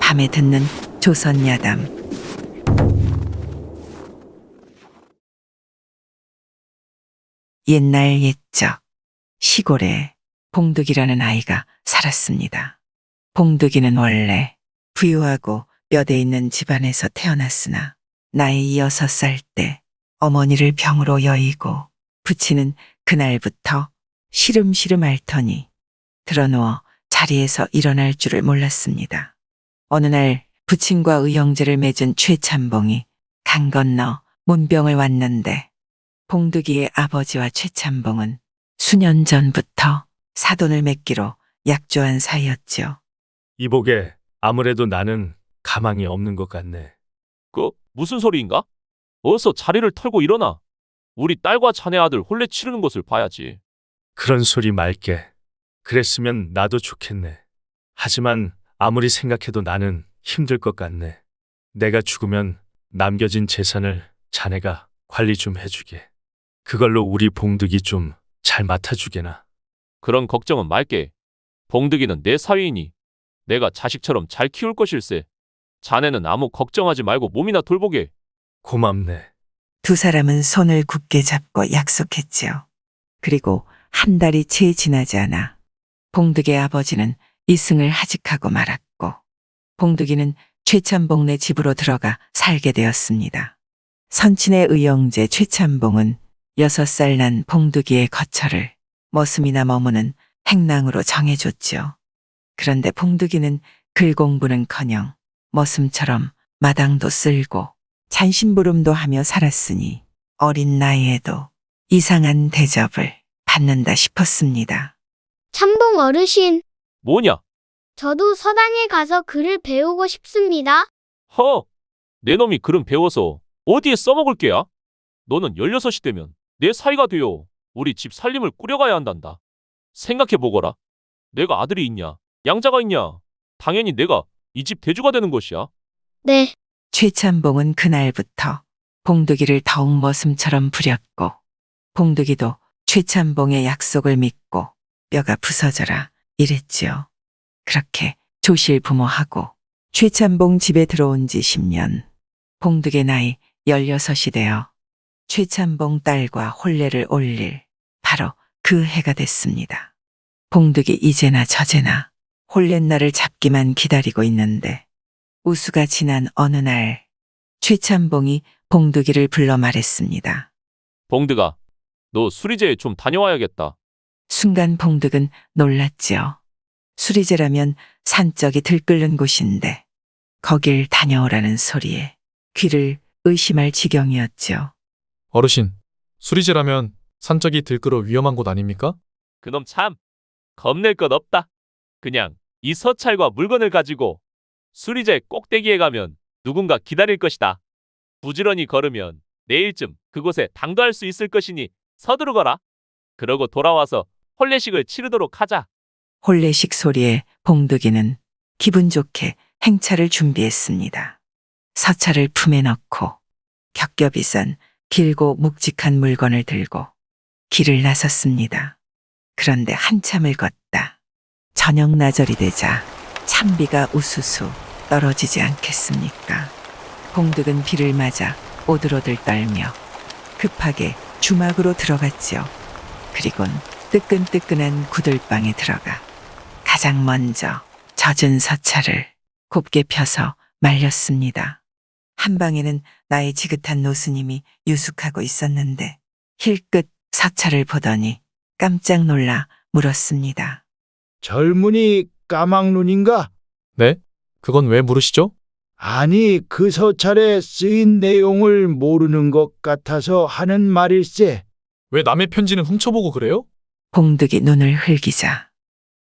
밤에 듣는 조선야담. 옛날 옛적 시골에 봉득이라는 아이가 살았습니다. 봉득이는 원래 부유하고 뼈대 있는 집안에서 태어났으나 나이 6살 때 어머니를 병으로 여의고 부치는 그날부터 시름시름 앓더니 드러누워 자리에서 일어날 줄을 몰랐습니다. 어느 날 부친과 의형제를 맺은 최참봉이 강 건너 문병을 왔는데 봉득이의 아버지와 최참봉은 수년 전부터 사돈을 맺기로 약조한 사이였죠. 이보게, 아무래도 나는 가망이 없는 것 같네. 무슨 소리인가? 어서 자리를 털고 일어나. 우리 딸과 자네 아들 혼례 치르는 것을 봐야지. 그런 소리 말게. 그랬으면 나도 좋겠네. 하지만 아무리 생각해도 나는 힘들 것 같네. 내가 죽으면 남겨진 재산을 자네가 관리 좀 해주게. 그걸로 우리 봉득이 좀 잘 맡아주게나. 그런 걱정은 말게. 봉득이는 내 사위이니 내가 자식처럼 잘 키울 것일세. 자네는 아무 걱정하지 말고 몸이나 돌보게. 고맙네. 두 사람은 손을 굳게 잡고 약속했지요. 그리고 한 달이 채 지나지 않아 봉득의 아버지는 이승을 하직하고 말았고 봉득이는 최참봉네 집으로 들어가 살게 되었습니다. 선친의 의형제 최참봉은 6살 난 봉득이의 거처를 머슴이나 머무는 행랑으로 정해줬죠. 그런데 봉득이는 글 공부는커녕 머슴처럼 마당도 쓸고 잔심부름도 하며 살았으니 어린 나이에도 이상한 대접을 받는다 싶었습니다. 참봉 어르신, 뭐냐? 저도 서당에 가서 글을 배우고 싶습니다. 내 놈이 글은 배워서 어디에 써먹을 게야? 너는 16이 되면 내 사위가 되어 우리 집 살림을 꾸려가야 한단다. 생각해보거라. 내가 아들이 있냐? 양자가 있냐? 당연히 내가 이 집 대주가 되는 것이야. 네, 최참봉은 그날부터 봉득이를 더욱 머슴처럼 부렸고 봉득이도 최참봉의 약속을 믿고 뼈가 부서져라 이랬지요. 그렇게 조실부모하고 최참봉 집에 들어온 지 10년, 봉득의 나이 16이 되어 최참봉 딸과 혼례를 올릴 바로 그 해가 됐습니다. 봉득이 이제나 저제나 혼례날을 잡기만 기다리고 있는데 우수가 지난 어느 날 최참봉이 봉득이를 불러 말했습니다. 봉득아, 너 수리제에 좀 다녀와야겠다. 순간 봉득은 놀랐지요. 수리제라면 산적이 들끓는 곳인데 거길 다녀오라는 소리에 귀를 의심할 지경이었죠. 어르신, 수리제라면 산적이 들끓어 위험한 곳 아닙니까? 그놈 참 겁낼 것 없다. 그냥 이 서찰과 물건을 가지고 수리제 꼭대기에 가면 누군가 기다릴 것이다. 부지런히 걸으면 내일쯤 그곳에 당도할 수 있을 것이니 서두르거라. 그러고 돌아와서 혼례식을 치르도록 하자. 혼례식 소리에 봉득이는 기분 좋게 행차를 준비했습니다. 서찰을 품에 넣고 겹겹이 싼 길고 묵직한 물건을 들고 길을 나섰습니다. 그런데 한참을 걷다 저녁 나절이 되자 찬비가 우수수 떨어지지 않겠습니까? 봉득은 비를 맞아 오들오들 떨며 급하게 주막으로 들어갔지요. 그리곤 뜨끈뜨끈한 구들방에 들어가 가장 먼저 젖은 서찰을 곱게 펴서 말렸습니다. 한 방에는 나이 지긋한 노스님이 유숙하고 있었는데 힐끗 서찰을 보더니 깜짝 놀라 물었습니다. 젊은이 까막눈인가? 네? 그건 왜 물으시죠? 아니, 그 서찰에 쓰인 내용을 모르는 것 같아서 하는 말일세. 왜 남의 편지는 훔쳐보고 그래요? 봉득이 눈을 흘기자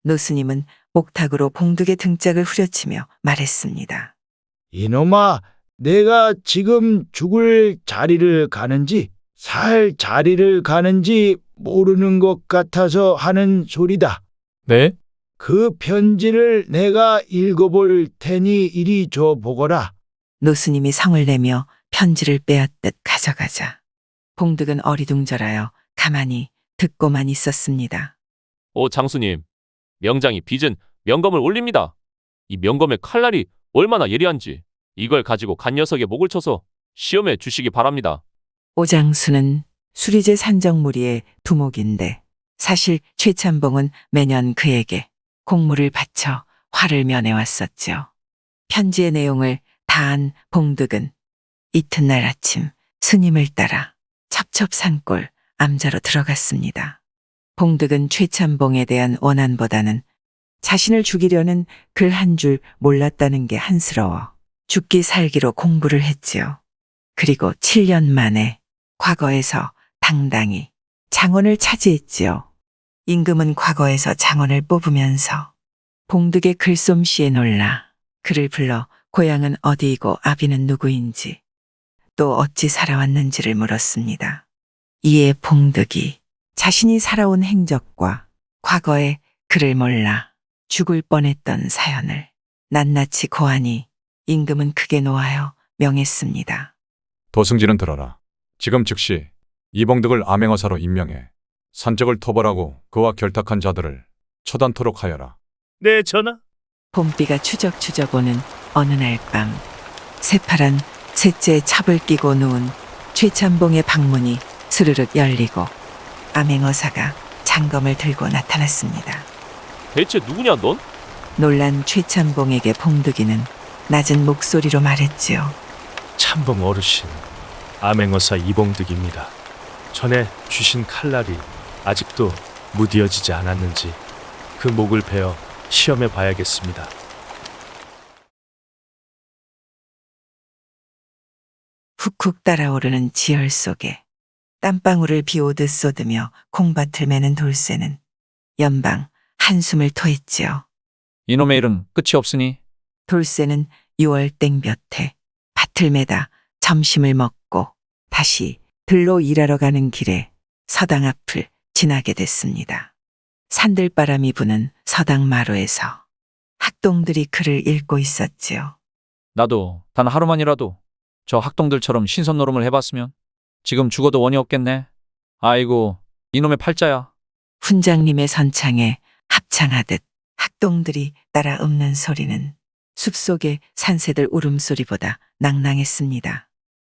노스님은 목탁으로 봉득의 등짝을 후려치며 말했습니다. 이놈아, 내가 지금 죽을 자리를 가는지 살 자리를 가는지 모르는 것 같아서 하는 소리다. 네? 그 편지를 내가 읽어볼 테니 이리 줘 보거라. 노스님이 성을 내며 편지를 빼앗듯 가져가자 봉득은 어리둥절하여 가만히 듣고만 있었습니다. 오 장수님, 명장이 빚은 명검을 올립니다. 이 명검의 칼날이 얼마나 예리한지 이걸 가지고 간 녀석의 목을 쳐서 시험해 주시기 바랍니다. 오장수는 수리제 산정무리의 두목인데 사실 최찬봉은 매년 그에게 공물을 바쳐 화를 면해왔었죠. 편지의 내용을 다한 봉득은 이튿날 아침 스님을 따라 첩첩산골 암자로 들어갔습니다. 봉득은 최찬봉에 대한 원한보다는 자신을 죽이려는 글 한 줄 몰랐다는 게 한스러워 죽기 살기로 공부를 했지요. 그리고 7년 만에 과거에서 당당히 장원을 차지했지요. 임금은 과거에서 장원을 뽑으면서 봉득의 글솜씨에 놀라 그를 불러 고향은 어디이고 아비는 누구인지 또 어찌 살아왔는지를 물었습니다. 이에 봉득이 자신이 살아온 행적과 과거에 그를 몰라 죽을 뻔했던 사연을 낱낱이 고하니 임금은 크게 노하여 명했습니다. 도승진은 들어라. 지금 즉시 이봉득을 암행어사로 임명해 산적을 토벌하고 그와 결탁한 자들을 처단토록 하여라. 네, 전하. 봄비가 추적추적 오는 어느 날 밤 새파란 셋째 찹을 끼고 누운 최찬봉의 방문이 스르륵 열리고 암행어사가 장검을 들고 나타났습니다. 대체 누구냐 넌? 놀란 최찬봉에게 봉득이는 낮은 목소리로 말했지요. 참봉 어르신, 암행어사 이봉득입니다. 전에 주신 칼날이 아직도 무디어지지 않았는지 그 목을 베어 시험해 봐야겠습니다. 훅훅 따라오르는 지열 속에 땀방울을 비오듯 쏟으며 콩밭을 매는 돌쇠는 연방 한숨을 토했지요. 이놈의 일은 끝이 없으니 돌쇠는 6월 땡볕에 밭을 매다 점심을 먹고 다시 들로 일하러 가는 길에 서당 앞을 지나게 됐습니다. 산들바람이 부는 서당 마루에서 학동들이 글을 읽고 있었지요. 나도 단 하루만이라도 저 학동들처럼 신선 노름을 해봤으면 지금 죽어도 원이 없겠네. 아이고 이놈의 팔자야. 훈장님의 선창에 합창하듯 학동들이 따라 읊는 소리는 숲속의 산새들 울음소리보다 낭낭했습니다.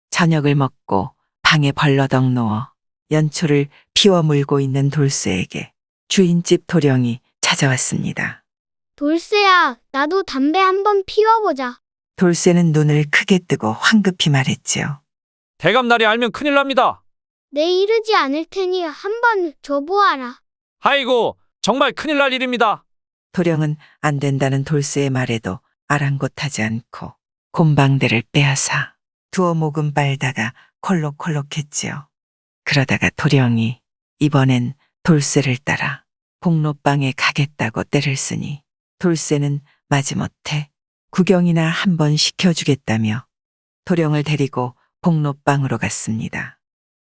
저녁을 먹고 방에 벌러덩 누워 연초를 피워 물고 있는 돌쇠에게 주인집 도령이 찾아왔습니다. 돌쇠야, 나도 담배 한번 피워보자. 돌쇠는 눈을 크게 뜨고 황급히 말했지요. 대감날이 알면 큰일 납니다. 내 이르지 않을 테니 한번 줘보아라. 아이고 정말 큰일 날 일입니다. 도령은 안 된다는 돌쇠의 말에도 아랑곳하지 않고 곰방대를 빼앗아 두어 모금 빨다가 콜록콜록했지요. 그러다가 도령이 이번엔 돌쇠를 따라 복로방에 가겠다고 떼를 쓰니 돌쇠는 마지못해 구경이나 한번 시켜주겠다며 도령을 데리고 복로방으로 갔습니다.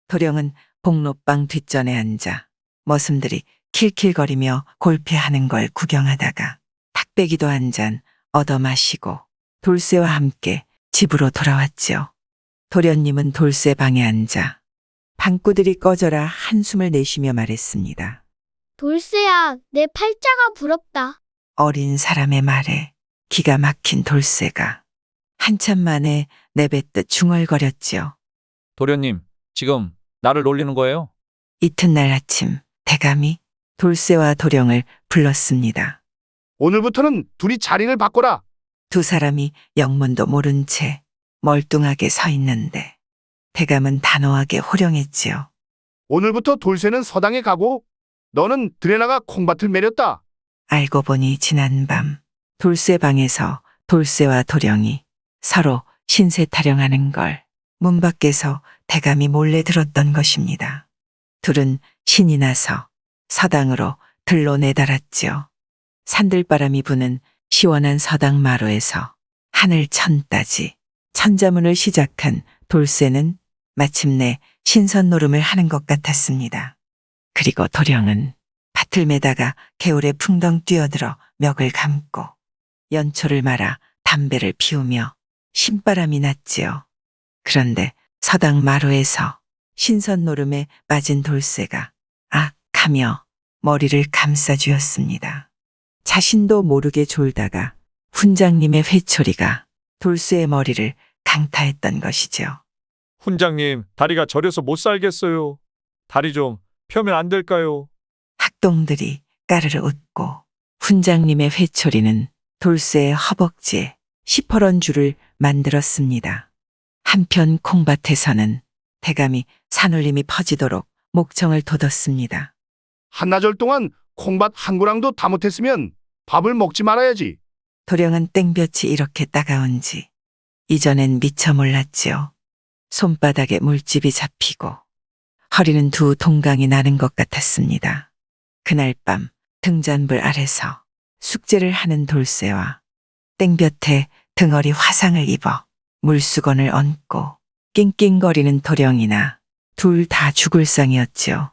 도령은 복로방 뒷전에 앉아 머슴들이 킬킬거리며 골패하는 걸 구경하다가 탁배기도 한 잔 얻어 마시고 돌쇠와 함께 집으로 돌아왔지요. 도련님은 돌쇠 방에 앉아 방구들이 꺼져라 한숨을 내쉬며 말했습니다. 돌쇠야, 내 팔자가 부럽다. 어린 사람의 말에 기가 막힌 돌쇠가 한참 만에 내뱉듯 중얼거렸지요. 도련님 지금 나를 놀리는 거예요? 이튿날 아침 대감이 돌쇠와 도령을 불렀습니다. 오늘부터는 둘이 자리를 바꿔라. 두 사람이 영문도 모른 채 멀뚱하게 서 있는데 대감은 단호하게 호령했지요. 오늘부터 돌쇠는 서당에 가고 너는 들에 나가 콩밭을 매렸다. 알고 보니 지난밤 돌쇠 방에서 돌쇠와 도령이 서로 신세 타령하는 걸 문 밖에서 대감이 몰래 들었던 것입니다. 둘은 신이 나서 서당으로 들로 내달았지요. 산들바람이 부는 시원한 서당 마루에서 하늘 천따지 천자문을 시작한 돌쇠는 마침내 신선 노름을 하는 것 같았습니다. 그리고 도령은 밭을 매다가 개울에 풍덩 뛰어들어 멱을 감고 연초를 말아 담배를 피우며 신바람이 났지요. 그런데 서당 마루에서 신선 노름에 빠진 돌쇠가 악 하며 머리를 감싸 쥐었습니다. 자신도 모르게 졸다가 훈장님의 회초리가 돌쇠의 머리를 강타했던 것이죠. 훈장님, 다리가 저려서 못 살겠어요. 다리 좀 펴면 안 될까요? 학동들이 까르르 웃고 훈장님의 회초리는 돌쇠의 허벅지에 시퍼런 줄을 만들었습니다. 한편 콩밭에서는 대감이 산울림이 퍼지도록 목청을 돋웠습니다. 한나절 동안 콩밭 한 고랑도 다 못했으면 밥을 먹지 말아야지. 도령은 땡볕이 이렇게 따가운지 이전엔 미처 몰랐지요. 손바닥에 물집이 잡히고 허리는 두 동강이 나는 것 같았습니다. 그날 밤 등잔불 아래서 숙제를 하는 돌쇠와 땡볕에 등허리 화상을 입어 물수건을 얹고 낑낑거리는 도령이나 둘 다 죽을 상이었지요.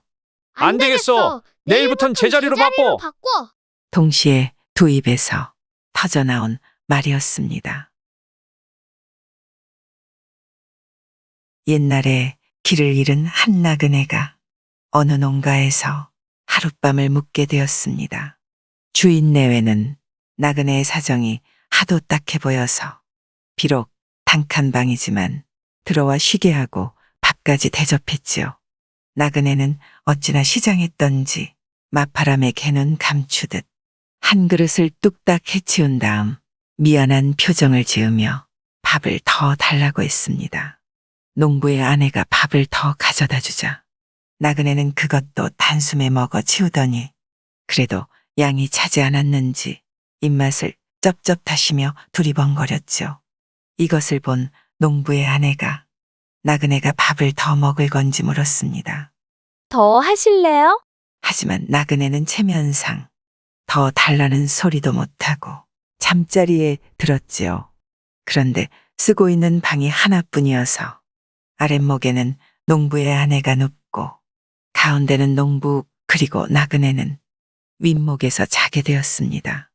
안 되겠어. 내일부턴 제자리로 바꿔. 동시에 두 입에서 터져나온 말이었습니다. 옛날에 길을 잃은 한 나그네가 어느 농가에서 하룻밤을 묵게 되었습니다. 주인 내외는 나그네의 사정이 하도 딱해 보여서 비록 단칸방이지만 들어와 쉬게 하고 밥까지 대접했지요. 나그네는 어찌나 시장했던지 맞바람에 개눈 감추듯 한 그릇을 뚝딱 해치운 다음 미안한 표정을 지으며 밥을 더 달라고 했습니다. 농부의 아내가 밥을 더 가져다 주자 나그네는 그것도 단숨에 먹어 치우더니 그래도 양이 차지 않았는지 입맛을 쩝쩝 다시며 두리번거렸죠. 이것을 본 농부의 아내가 나그네가 밥을 더 먹을 건지 물었습니다. 더 하실래요? 하지만 나그네는 체면상 더 달라는 소리도 못하고 잠자리에 들었지요. 그런데 쓰고 있는 방이 하나뿐이어서 아랫목에는 농부의 아내가 눕고 가운데는 농부 그리고 나그네는 윗목에서 자게 되었습니다.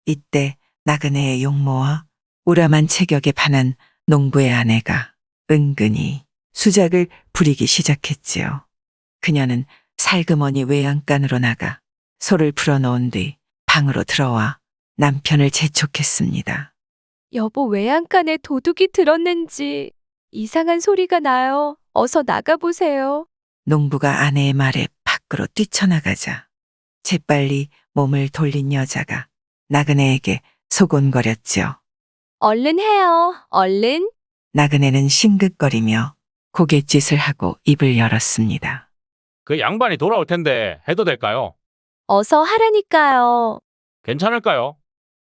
이때 나그네의 용모와 우람한 체격에 반한 농부의 아내가 은근히 수작을 부리기 시작했지요. 그녀는 살그머니 외양간으로 나가 소를 풀어놓은 뒤 방으로 들어와 남편을 재촉했습니다. 여보, 외양간에 도둑이 들었는지 이상한 소리가 나요. 어서 나가보세요. 농부가 아내의 말에 밖으로 뛰쳐나가자 재빨리 몸을 돌린 여자가 나그네에게 소곤거렸지요. 얼른 해요. 얼른. 나그네는 싱긋거리며 고갯짓을 하고 입을 열었습니다. 그 양반이 돌아올 텐데 해도 될까요? 어서 하라니까요. 괜찮을까요?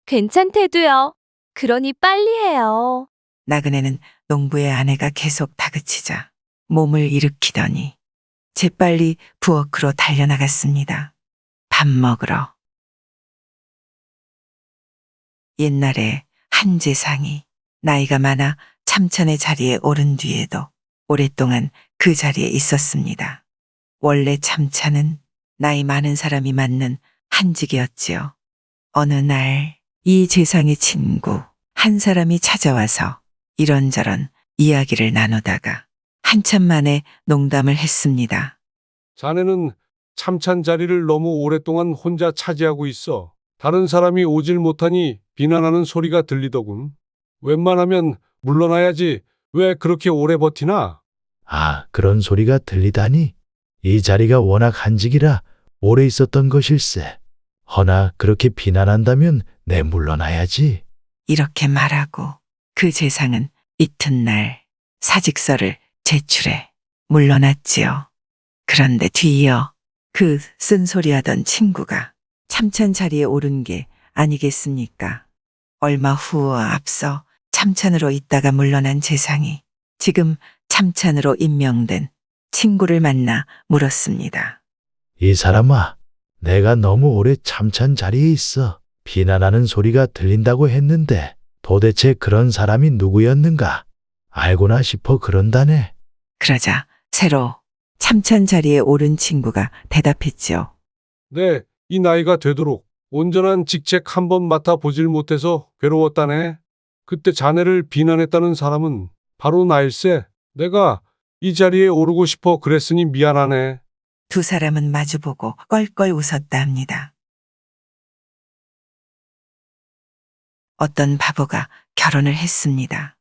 괜찮대도요. 그러니 빨리 해요. 나그네는 농부의 아내가 계속 다그치자 몸을 일으키더니 재빨리 부엌으로 달려나갔습니다. 밥 먹으러. 옛날에 한 재상이 나이가 많아 참찬의 자리에 오른 뒤에도 오랫동안 그 자리에 있었습니다. 원래 참찬은 나이 많은 사람이 맡는 한직이었지요. 어느 날 이 재상의 친구 한 사람이 찾아와서 이런저런 이야기를 나누다가 한참 만에 농담을 했습니다. 자네는 참찬 자리를 너무 오랫동안 혼자 차지하고 있어. 다른 사람이 오질 못하니 비난하는 소리가 들리더군. 웬만하면 물러나야지 왜 그렇게 오래 버티나? 아, 그런 소리가 들리다니. 이 자리가 워낙 한직이라 오래 있었던 것일세. 허나 그렇게 비난한다면 내 물러나야지. 이렇게 말하고 그 재상은 이튿날 사직서를 제출해 물러났지요. 그런데 뒤이어 그 쓴소리하던 친구가 참찬 자리에 오른 게 아니겠습니까? 얼마 후 앞서 참찬으로 있다가 물러난 재상이 지금 참찬으로 임명된 친구를 만나 물었습니다. 이 사람아, 내가 너무 오래 참찬 자리에 있어 비난하는 소리가 들린다고 했는데 도대체 그런 사람이 누구였는가? 알고나 싶어 그런다네. 그러자 새로 참찬 자리에 오른 친구가 대답했지요. 네, 이 나이가 되도록 온전한 직책 한 번 맡아보질 못해서 괴로웠다네. 그때 자네를 비난했다는 사람은 바로 나일세. 내가 이 자리에 오르고 싶어 그랬으니 미안하네. 두 사람은 마주보고 껄껄 웃었다 합니다. 어떤 바보가 결혼을 했습니다.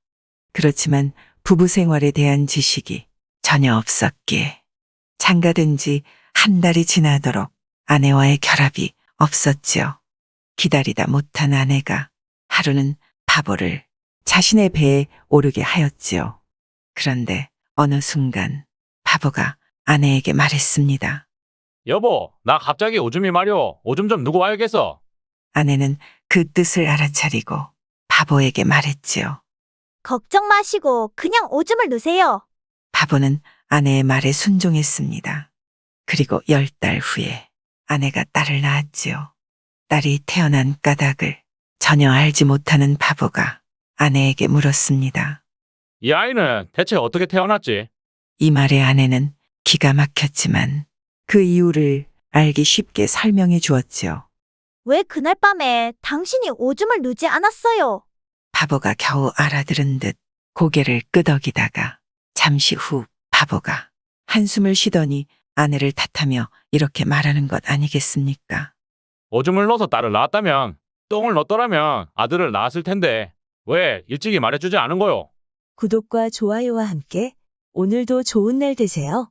그렇지만 부부 생활에 대한 지식이 전혀 없었기에 장가든 지 한 달이 지나도록 아내와의 결합이 없었지요. 기다리다 못한 아내가 하루는 바보를 자신의 배에 오르게 하였지요. 그런데 어느 순간 바보가 아내에게 말했습니다. 여보, 나 갑자기 오줌이 마려. 오줌 좀 누구 와야겠어. 아내는 그 뜻을 알아차리고 바보에게 말했지요. 걱정 마시고 그냥 오줌을 누세요. 바보는 아내의 말에 순종했습니다. 그리고 10달 후에 아내가 딸을 낳았지요. 딸이 태어난 까닭을 전혀 알지 못하는 바보가 아내에게 물었습니다. 이 아이는 대체 어떻게 태어났지? 이 말에 아내는 기가 막혔지만 그 이유를 알기 쉽게 설명해 주었지요. 왜 그날 밤에 당신이 오줌을 누지 않았어요? 바보가 겨우 알아들은 듯 고개를 끄덕이다가 잠시 후 바보가 한숨을 쉬더니 아내를 탓하며 이렇게 말하는 것 아니겠습니까? 오줌을 넣어서 딸을 낳았다면, 똥을 넣었더라면 아들을 낳았을 텐데 왜 일찍이 말해주지 않은 거요? 구독과 좋아요와 함께 오늘도 좋은 날 되세요.